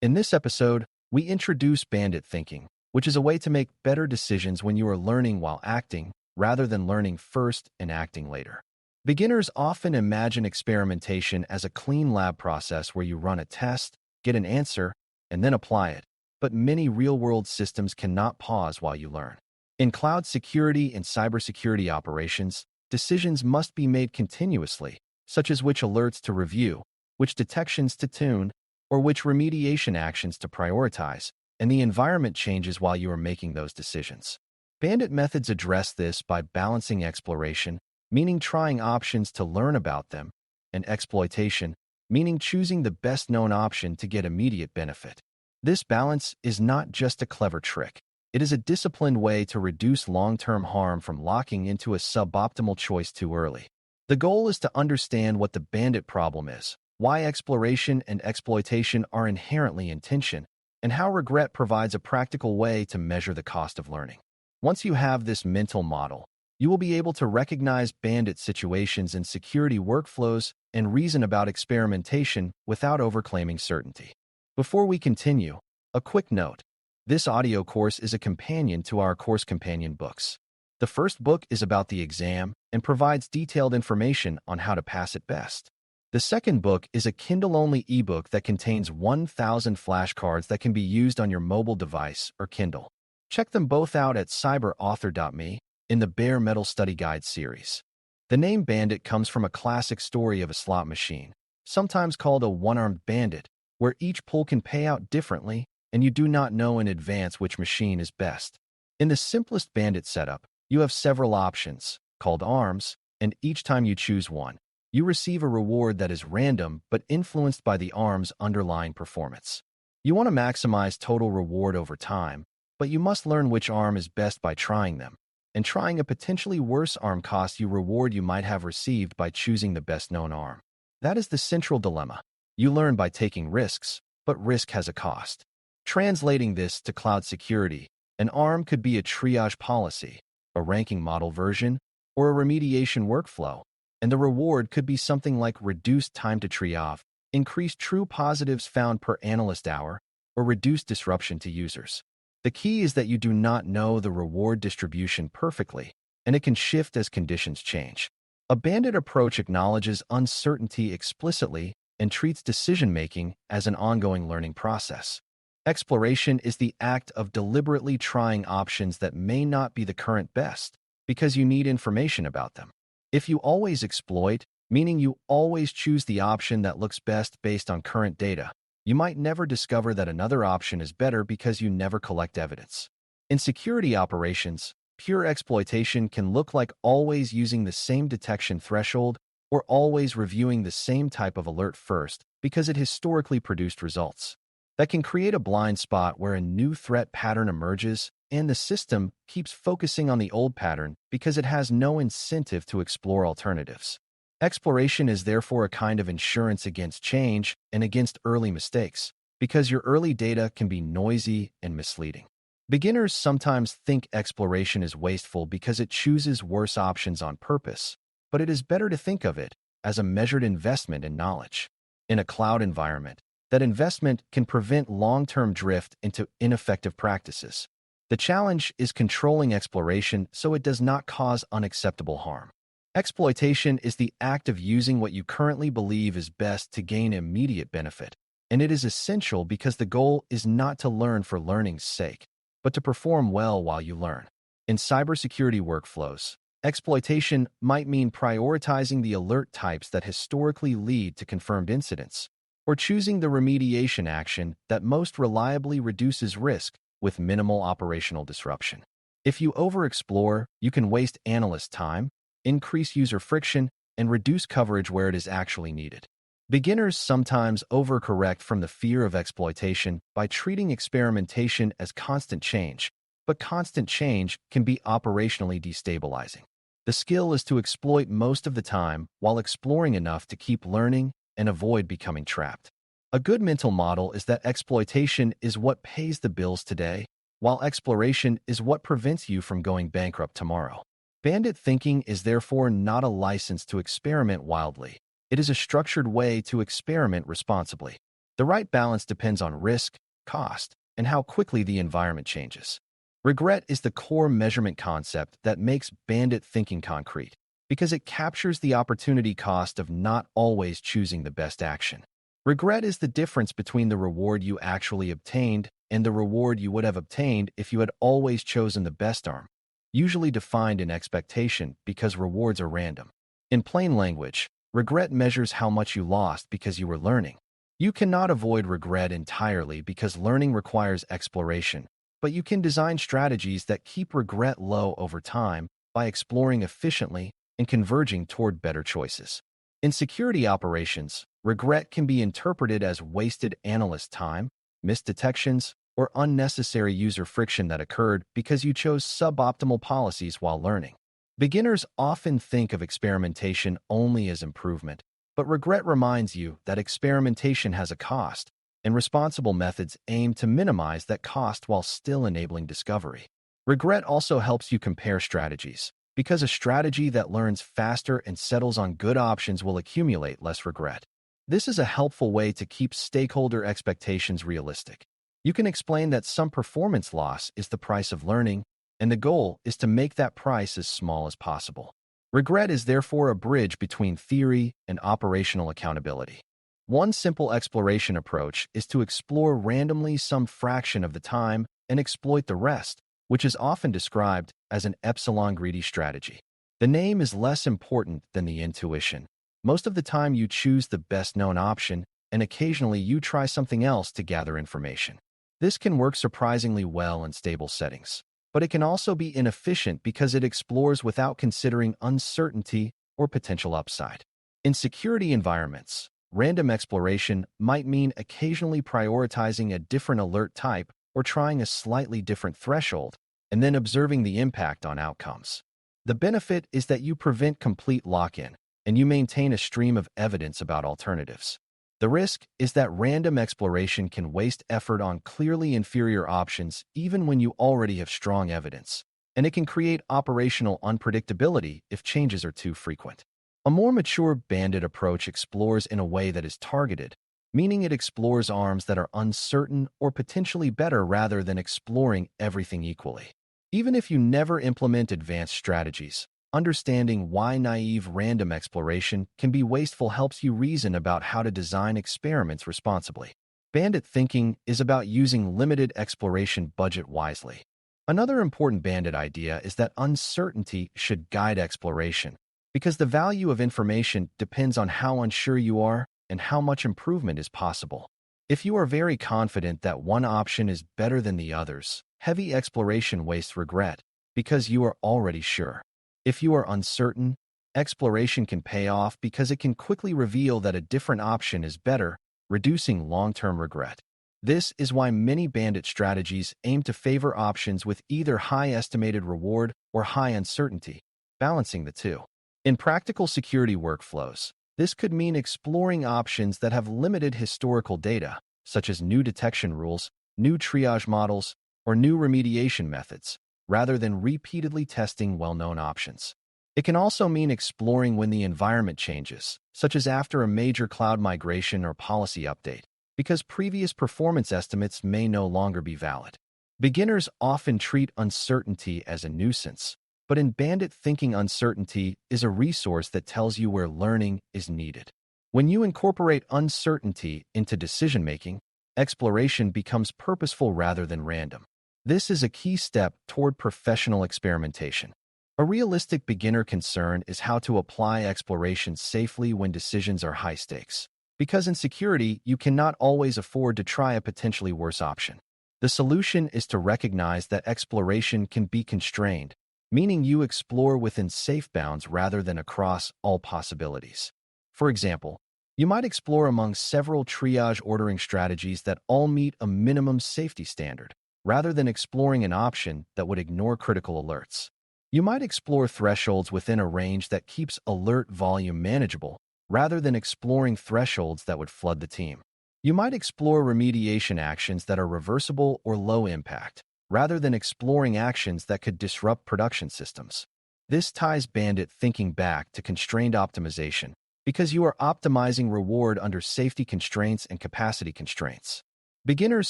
In this episode, we introduce bandit thinking, which is a way to make better decisions when you are learning while acting, rather than learning first and acting later. Beginners often imagine experimentation as a clean lab process where you run a test, get an answer, and then apply it. But many real-world systems cannot pause while you learn. In cloud security and cybersecurity operations, decisions must be made continuously, such as which alerts to review, which detections to tune, or which remediation actions to prioritize, and the environment changes while you are making those decisions. Bandit methods address this by balancing exploration, meaning trying options to learn about them, and exploitation, meaning choosing the best-known option to get immediate benefit. This balance is not just a clever trick. It is a disciplined way to reduce long-term harm from locking into a suboptimal choice too early. The goal is to understand what the bandit problem is, why exploration and exploitation are inherently in tension, and how regret provides a practical way to measure the cost of learning. Once you have this mental model, you will be able to recognize bandit situations in security workflows and reason about experimentation without overclaiming certainty. Before we continue, a quick note. This audio course is a companion to our course companion books. The first book is about the exam and provides detailed information on how to pass it best. The second book is a Kindle-only ebook that contains 1,000 flashcards that can be used on your mobile device or Kindle. Check them both out at cyber.author.me in the Bare Metal Study Guide series. The name Bandit comes from a classic story of a slot machine, sometimes called a one-armed bandit, where each pull can pay out differently, and you do not know in advance which machine is best. In the simplest bandit setup, you have several options, called arms, and each time you choose one, you receive a reward that is random but influenced by the arm's underlying performance. You want to maximize total reward over time, but you must learn which arm is best by trying them, and trying a potentially worse arm costs you reward you might have received by choosing the best-known arm. That is the central dilemma. You learn by taking risks, but risk has a cost. Translating this to cloud security, an arm could be a triage policy, a ranking model version, or a remediation workflow, and the reward could be something like reduced time to triage, increased true positives found per analyst hour, or reduced disruption to users. The key is that you do not know the reward distribution perfectly, and it can shift as conditions change. A bandit approach acknowledges uncertainty explicitly and treats decision-making as an ongoing learning process. Exploration is the act of deliberately trying options that may not be the current best because you need information about them. If you always exploit, meaning you always choose the option that looks best based on current data, you might never discover that another option is better because you never collect evidence. In security operations, pure exploitation can look like always using the same detection threshold or always reviewing the same type of alert first because it historically produced results. That can create a blind spot where a new threat pattern emerges and the system keeps focusing on the old pattern because it has no incentive to explore alternatives. Exploration is therefore a kind of insurance against change and against early mistakes, because your early data can be noisy and misleading. Beginners sometimes think exploration is wasteful because it chooses worse options on purpose, but it is better to think of it as a measured investment in knowledge. In a cloud environment, that investment can prevent long-term drift into ineffective practices. The challenge is controlling exploration so it does not cause unacceptable harm. Exploitation is the act of using what you currently believe is best to gain immediate benefit, and it is essential because the goal is not to learn for learning's sake, but to perform well while you learn. In cybersecurity workflows, exploitation might mean prioritizing the alert types that historically lead to confirmed incidents, or choosing the remediation action that most reliably reduces risk with minimal operational disruption. If you overexplore, you can waste analyst time, increase user friction, and reduce coverage where it is actually needed. Beginners sometimes overcorrect from the fear of exploitation by treating experimentation as constant change, but constant change can be operationally destabilizing. The skill is to exploit most of the time while exploring enough to keep learning and avoid becoming trapped. A good mental model is that exploitation is what pays the bills today, while exploration is what prevents you from going bankrupt tomorrow. Bandit thinking is therefore not a license to experiment wildly. It is a structured way to experiment responsibly. The right balance depends on risk, cost, and how quickly the environment changes. Regret is the core measurement concept that makes bandit thinking concrete, because it captures the opportunity cost of not always choosing the best action. Regret is the difference between the reward you actually obtained and the reward you would have obtained if you had always chosen the best arm, usually defined in expectation because rewards are random. In plain language, regret measures how much you lost because you were learning. You cannot avoid regret entirely because learning requires exploration, but you can design strategies that keep regret low over time by exploring efficiently and converging toward better choices. In security operations, regret can be interpreted as wasted analyst time, missed detections, or unnecessary user friction that occurred because you chose suboptimal policies while learning. Beginners often think of experimentation only as improvement, but regret reminds you that experimentation has a cost, and responsible methods aim to minimize that cost while still enabling discovery. Regret also helps you compare strategies, because a strategy that learns faster and settles on good options will accumulate less regret. This is a helpful way to keep stakeholder expectations realistic. You can explain that some performance loss is the price of learning, and the goal is to make that price as small as possible. Regret is therefore a bridge between theory and operational accountability. One simple exploration approach is to explore randomly some fraction of the time and exploit the rest, which is often described as an epsilon-greedy strategy. The name is less important than the intuition. Most of the time you choose the best-known option, and occasionally you try something else to gather information. This can work surprisingly well in stable settings, but it can also be inefficient because it explores without considering uncertainty or potential upside. In security environments, random exploration might mean occasionally prioritizing a different alert type or trying a slightly different threshold, and then observing the impact on outcomes. The benefit is that you prevent complete lock-in, and you maintain a stream of evidence about alternatives. The risk is that random exploration can waste effort on clearly inferior options even when you already have strong evidence, and it can create operational unpredictability if changes are too frequent. A more mature bandit approach explores in a way that is targeted, meaning it explores arms that are uncertain or potentially better rather than exploring everything equally. Even if you never implement advanced strategies, understanding why naive random exploration can be wasteful helps you reason about how to design experiments responsibly. Bandit thinking is about using limited exploration budget wisely. Another important bandit idea is that uncertainty should guide exploration, because the value of information depends on how unsure you are and how much improvement is possible. If you are very confident that one option is better than the others, heavy exploration wastes regret, because you are already sure. If you are uncertain, exploration can pay off because it can quickly reveal that a different option is better, reducing long-term regret. This is why many bandit strategies aim to favor options with either high estimated reward or high uncertainty, balancing the two. In practical security workflows, this could mean exploring options that have limited historical data, such as new detection rules, new triage models, or new remediation methods, rather than repeatedly testing well-known options. It can also mean exploring when the environment changes, such as after a major cloud migration or policy update, because previous performance estimates may no longer be valid. Beginners often treat uncertainty as a nuisance, but in bandit thinking, uncertainty is a resource that tells you where learning is needed. When you incorporate uncertainty into decision-making, exploration becomes purposeful rather than random. This is a key step toward professional experimentation. A realistic beginner concern is how to apply exploration safely when decisions are high stakes. Because in security, you cannot always afford to try a potentially worse option. The solution is to recognize that exploration can be constrained, meaning you explore within safe bounds rather than across all possibilities. For example, you might explore among several triage ordering strategies that all meet a minimum safety standard, rather than exploring an option that would ignore critical alerts. You might explore thresholds within a range that keeps alert volume manageable, rather than exploring thresholds that would flood the team. You might explore remediation actions that are reversible or low impact, rather than exploring actions that could disrupt production systems. This ties bandit thinking back to constrained optimization, because you are optimizing reward under safety constraints and capacity constraints. Beginners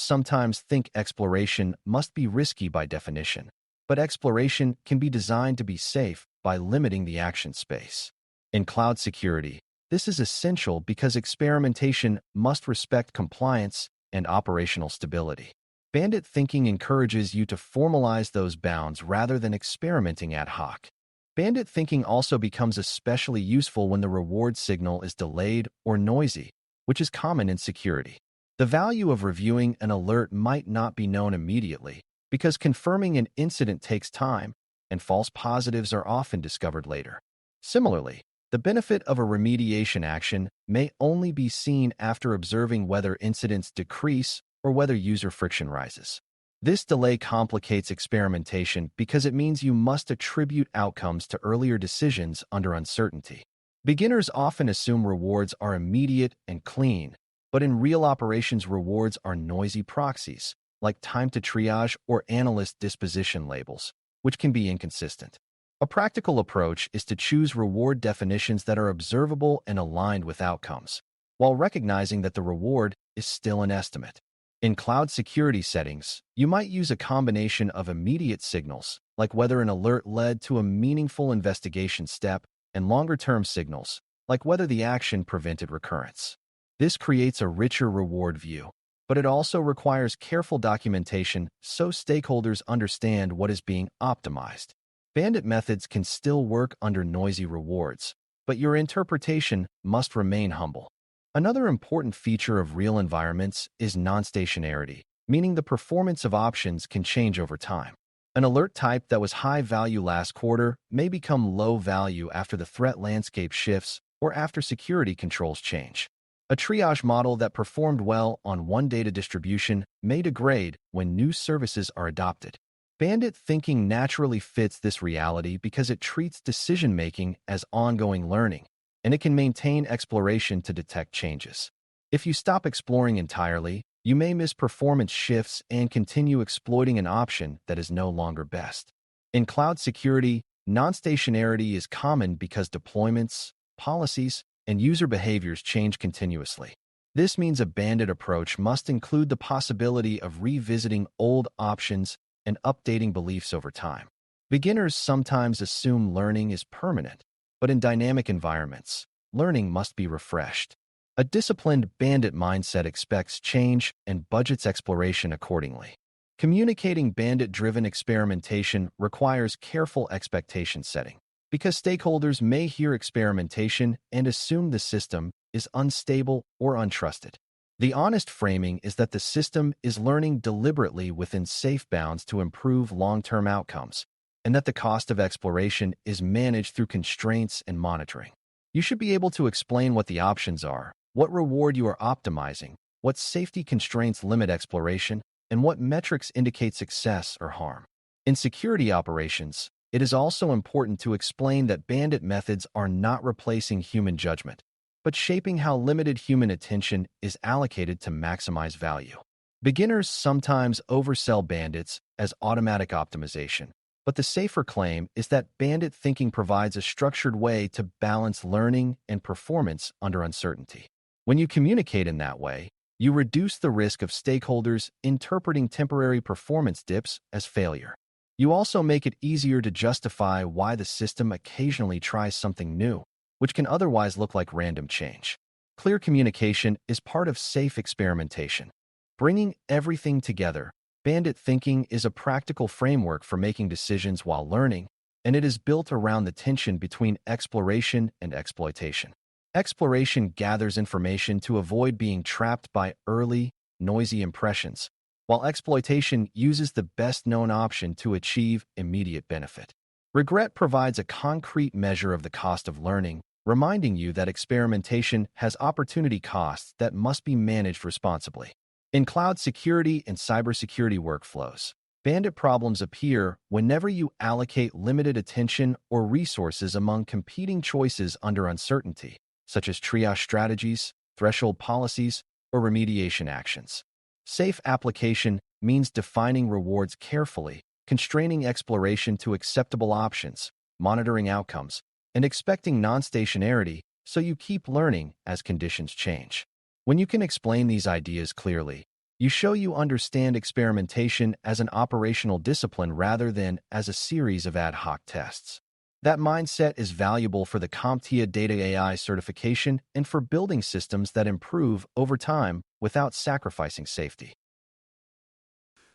sometimes think exploration must be risky by definition, but exploration can be designed to be safe by limiting the action space. In cloud security, this is essential because experimentation must respect compliance and operational stability. Bandit thinking encourages you to formalize those bounds rather than experimenting ad hoc. Bandit thinking also becomes especially useful when the reward signal is delayed or noisy, which is common in security. The value of reviewing an alert might not be known immediately because confirming an incident takes time, and false positives are often discovered later. Similarly, the benefit of a remediation action may only be seen after observing whether incidents decrease or whether user friction rises. This delay complicates experimentation because it means you must attribute outcomes to earlier decisions under uncertainty. Beginners often assume rewards are immediate and clean, but in real operations, rewards are noisy proxies, like time to triage or analyst disposition labels, which can be inconsistent. A practical approach is to choose reward definitions that are observable and aligned with outcomes, while recognizing that the reward is still an estimate. In cloud security settings, you might use a combination of immediate signals, like whether an alert led to a meaningful investigation step, and longer-term signals, like whether the action prevented recurrence. This creates a richer reward view, but it also requires careful documentation so stakeholders understand what is being optimized. Bandit methods can still work under noisy rewards, but your interpretation must remain humble. Another important feature of real environments is non-stationarity, meaning the performance of options can change over time. An alert type that was high value last quarter may become low value after the threat landscape shifts or after security controls change. A triage model that performed well on one data distribution may degrade when new services are adopted. Bandit thinking naturally fits this reality because it treats decision-making as ongoing learning, and it can maintain exploration to detect changes. If you stop exploring entirely, you may miss performance shifts and continue exploiting an option that is no longer best. In cloud security, non-stationarity is common because deployments, policies, and user behaviors change continuously. This means a bandit approach must include the possibility of revisiting old options and updating beliefs over time. Beginners sometimes assume learning is permanent, but in dynamic environments, learning must be refreshed. A disciplined bandit mindset expects change and budgets exploration accordingly. Communicating bandit-driven experimentation requires careful expectation setting, because stakeholders may hear experimentation and assume the system is unstable or untrusted. The honest framing is that the system is learning deliberately within safe bounds to improve long-term outcomes, and that the cost of exploration is managed through constraints and monitoring. You should be able to explain what the options are, what reward you are optimizing, what safety constraints limit exploration, and what metrics indicate success or harm. In security operations, it is also important to explain that bandit methods are not replacing human judgment, but shaping how limited human attention is allocated to maximize value. Beginners sometimes oversell bandits as automatic optimization, but the safer claim is that bandit thinking provides a structured way to balance learning and performance under uncertainty. When you communicate in that way, you reduce the risk of stakeholders interpreting temporary performance dips as failure. You also make it easier to justify why the system occasionally tries something new, which can otherwise look like random change. Clear communication is part of safe experimentation. Bringing everything together, bandit thinking is a practical framework for making decisions while learning, and it is built around the tension between exploration and exploitation. Exploration gathers information to avoid being trapped by early, noisy impressions, while exploitation uses the best-known option to achieve immediate benefit. Regret provides a concrete measure of the cost of learning, reminding you that experimentation has opportunity costs that must be managed responsibly. In cloud security and cybersecurity workflows, bandit problems appear whenever you allocate limited attention or resources among competing choices under uncertainty, such as triage strategies, threshold policies, or remediation actions. Safe application means defining rewards carefully, constraining exploration to acceptable options, monitoring outcomes, and expecting non-stationarity so you keep learning as conditions change. When you can explain these ideas clearly, you show you understand experimentation as an operational discipline rather than as a series of ad hoc tests. That mindset is valuable for the CompTIA Data AI certification and for building systems that improve over time without sacrificing safety.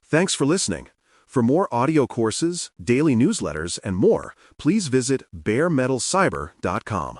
Thanks for listening. For more audio courses, daily newsletters, and more, please visit baremetalcyber.com.